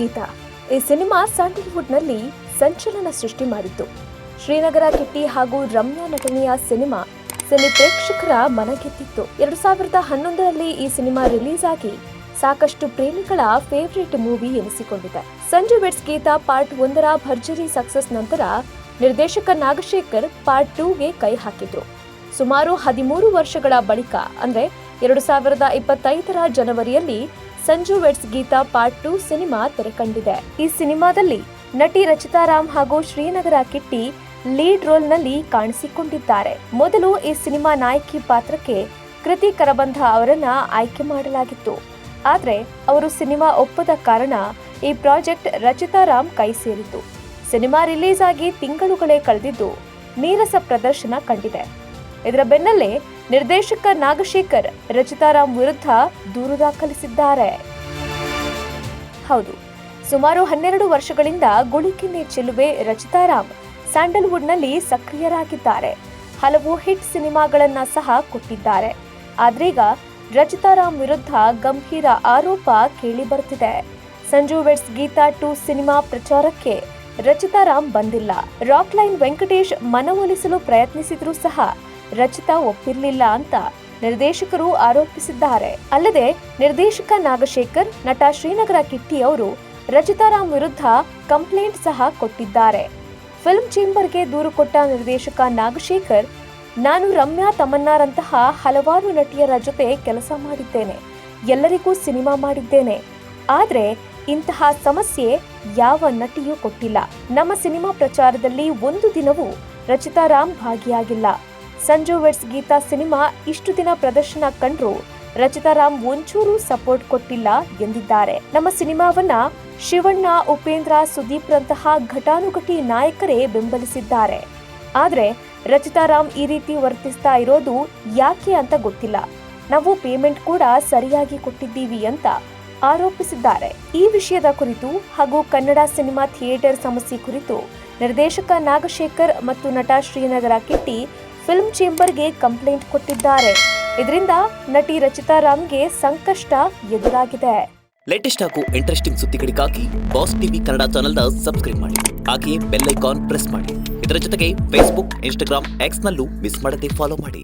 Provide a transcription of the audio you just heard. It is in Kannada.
ಗೀತಾ ಈ ಸಿನಿಮಾ ಸ್ಯಾಂಡಲ್ವುಡ್ನಲ್ಲಿ ಸಂಚಲನ ಸೃಷ್ಟಿ ಮಾಡಿತ್ತು. ಶ್ರೀನಗರ ಕಿಟ್ಟಿ ಹಾಗೂ ರಮ್ಯಾ ನಟನೆಯ ಸಿನಿಮಾ ಸಿನಿ ಪ್ರೇಕ್ಷಕರ ಮನಗೆದ್ದಿತ್ತು. 2011ರಲ್ಲಿ ಈ ಸಿನಿಮಾ ರಿಲೀಸ್ ಆಗಿ ಸಾಕಷ್ಟು ಪ್ರೇಮಿಗಳ ಫೇವರಿಟ್ ಮೂವಿ ಎನಿಸಿಕೊಂಡಿದೆ. ಸಂಜು ವೆಡ್ಸ್ ಗೀತಾ ಪಾರ್ಟ್ 1ರ ಭರ್ಜರಿ ಸಕ್ಸಸ್ ನಂತರ ನಿರ್ದೇಶಕ ನಾಗಶೇಖರ್ ಪಾರ್ಟ್ 2ಗೆ ಕೈ ಹಾಕಿದ್ರು. ಸುಮಾರು 13 ವರ್ಷಗಳ ಬಳಿಕ ಅಂದ್ರೆ 2025ರ ಜನವರಿಯಲ್ಲಿ Sanju weds Geetha part 2 cinema ತೆರೆಕಂಡಿದೆ. ಈ ಸಿನಿಮಾದಲ್ಲಿ ನಟಿ ರಚಿತಾ ರಾಮ್ ಹಾಗೂ ಶ್ರೀನಗರ ಕಿಟ್ಟಿ ಲೀಡ್ ರೋಲ್ನಲ್ಲಿ ಕಾಣಿಸಿಕೊಂಡಿದ್ದಾರೆ. ಮೊದಲು ಈ ಸಿನಿಮಾ ನಾಯಕಿ ಪಾತ್ರಕ್ಕೆ ಕೃತಿ ಕರಬಂಧ ಅವರನ್ನ ಆಯ್ಕೆ ಮಾಡಲಾಗಿತ್ತು. ಆದ್ರೆ ಅವರು ಸಿನಿಮಾ ಒಪ್ಪದ ಕಾರಣ ಈ ಪ್ರಾಜೆಕ್ಟ್ ರಚಿತಾ ರಾಮ್ ಕೈ ಸೇರಿತು. ಸಿನಿಮಾ ರಿಲೀಸ್ ಆಗಿ ತಿಂಗಳುಗಳೇ ಕಳೆದಿದ್ದು ನೀರಸ ಪ್ರದರ್ಶನ ಕಂಡಿದೆ. ಇದರ ಬೆನ್ನಲ್ಲೇ ನಿರ್ದೇಶಕ ನಾಗಶೇಖರ್ ರಚಿತಾ ರಾಮ್ ವಿರುದ್ಧ ದೂರು ದಾಖಲಿಸಿದ್ದಾರೆ. ಹೌದು, ಸುಮಾರು 12 ವರ್ಷಗಳಿಂದ ಗುಳಿಕೆನ್ನೆ ಚೆಲುವೆ ರಚಿತಾ ರಾಮ್ ಸ್ಯಾಂಡಲ್ವುಡ್ನಲ್ಲಿ ಸಕ್ರಿಯರಾಗಿದ್ದಾರೆ. ಹಲವು ಹಿಟ್ ಸಿನಿಮಾಗಳನ್ನ ಸಹ ಕೊಟ್ಟಿದ್ದಾರೆ. ಆದ್ರೀಗ ರಚಿತಾ ರಾಮ್ ವಿರುದ್ಧ ಗಂಭೀರ ಆರೋಪ ಕೇಳಿ ಬರ್ತಿದೆ. ಸಂಜು ವೆಡ್ಸ್ ಗೀತಾ 2 ಸಿನಿಮಾ ಪ್ರಚಾರಕ್ಕೆ ರಚಿತಾ ರಾಮ್ ಬಂದಿಲ್ಲ. ರಾಕ್ ಲೈನ್ ವೆಂಕಟೇಶ್ ಮನವೊಲಿಸಲು ಪ್ರಯತ್ನಿಸಿದ್ರೂ ಸಹ ರಚಿತಾ ಒಪ್ಪಿರಲಿಲ್ಲ ಅಂತ ನಿರ್ದೇಶಕರು ಆರೋಪಿಸಿದ್ದಾರೆ. ಅಲ್ಲದೆ ನಿರ್ದೇಶಕ ನಾಗಶೇಖರ್, ನಟ ಶ್ರೀನಗರ ಕಿಟ್ಟಿ ಅವರು ರಚಿತಾ ರಾಮ್ ವಿರುದ್ಧ ಕಂಪ್ಲೇಂಟ್ ಸಹ ಕೊಟ್ಟಿದ್ದಾರೆ. ಫಿಲ್ಮ್ ಚೇಂಬರ್ಗೆ ದೂರು ಕೊಟ್ಟ ನಿರ್ದೇಶಕ ನಾಗಶೇಖರ್, ನಾನು ರಮ್ಯಾ ತಮನ್ನಾರಂತಹ ಹಲವಾರು ನಟಿಯರ ಜೊತೆ ಕೆಲಸ ಮಾಡಿದ್ದೇನೆ, ಎಲ್ಲರಿಗೂ ಸಿನಿಮಾ ಮಾಡಿದ್ದೇನೆ. ಆದ್ರೆ ಇಂತಹ ಸಮಸ್ಯೆ ಯಾವ ನಟಿಯೂ ಕೊಟ್ಟಿಲ್ಲ. ನಮ್ಮ ಸಿನಿಮಾ ಪ್ರಚಾರದಲ್ಲಿ ಒಂದು ದಿನವೂ ರಚಿತಾ ರಾಮ್ ಭಾಗಿಯಾಗಿಲ್ಲ. ಸಂಜು ವೆಡ್ಸ್ ಗೀತಾ ಸಿನಿಮಾ ಇಷ್ಟು ದಿನ ಪ್ರದರ್ಶನ ಕಂಡ್ರು ರಚಿತಾ ರಾಮ್ ಒಂಚೂರು ಸಪೋರ್ಟ್ ಕೊಟ್ಟಿಲ್ಲ ಎಂದಿದ್ದಾರೆ. ನಮ್ಮ ಸಿನಿಮಾವನ್ನ ಶಿವಣ್ಣ, ಉಪೇಂದ್ರ, ಸುದೀಪ್ ರಂತಹ ಘಟಾನುಘಟಿ ನಾಯಕರೇ ಬೆಂಬಲಿಸಿದ್ದಾರೆ. ಆದ್ರೆ ರಚಿತಾ ರಾಮ್ ಈ ರೀತಿ ವರ್ತಿಸ್ತಾ ಇರೋದು ಯಾಕೆ ಅಂತ ಗೊತ್ತಿಲ್ಲ. ನಾವು ಪೇಮೆಂಟ್ ಕೂಡ ಸರಿಯಾಗಿ ಕೊಟ್ಟಿದ್ದೀವಿ ಅಂತ ಆರೋಪಿಸಿದ್ದಾರೆ. ಈ ವಿಷಯದ ಕುರಿತು ಹಾಗೂ ಕನ್ನಡ ಸಿನಿಮಾ ಥಿಯೇಟರ್ ಸಮಸ್ಯೆ ಕುರಿತು ನಿರ್ದೇಶಕ ನಾಗಶೇಖರ್ ಮತ್ತು ನಟ ಶ್ರೀನಗರ ಕಿಟ್ಟಿ ಫಿಲ್ಮ್ ಚೇಂಬರ್ಗೆ ಕಂಪ್ಲೇಂಟ್ ಕೊಟ್ಟಿದ್ದಾರೆ. ಇದರಿಂದ ನಟಿ ರಚಿತಾ ರಾಮ್ಗೆ ಸಂಕಷ್ಟ ಎದುರಾಗಿದೆ. ಲೇಟೆಸ್ಟ್ ಹಾಗೂ ಇಂಟ್ರೆಸ್ಟಿಂಗ್ ಸುದ್ದಿಗಳಿಗಾಗಿ ಬಾಸ್ ಟಿವಿ ಕನ್ನಡ ಚಾನೆಲ್ನ ಸಬ್ಸ್ಕ್ರೈಬ್ ಮಾಡಿ. ಹಾಗೆಯೇ ಬೆಲ್ ಐಕಾನ್ ಪ್ರೆಸ್ ಮಾಡಿ. ಇದರ ಜೊತೆಗೆ ಫೇಸ್ಬುಕ್, ಇನ್ಸ್ಟಾಗ್ರಾಮ್, ಎಕ್ಸ್ ನಲ್ಲೂ ಮಿಸ್ ಮಾಡದೆ ಫಾಲೋ ಮಾಡಿ.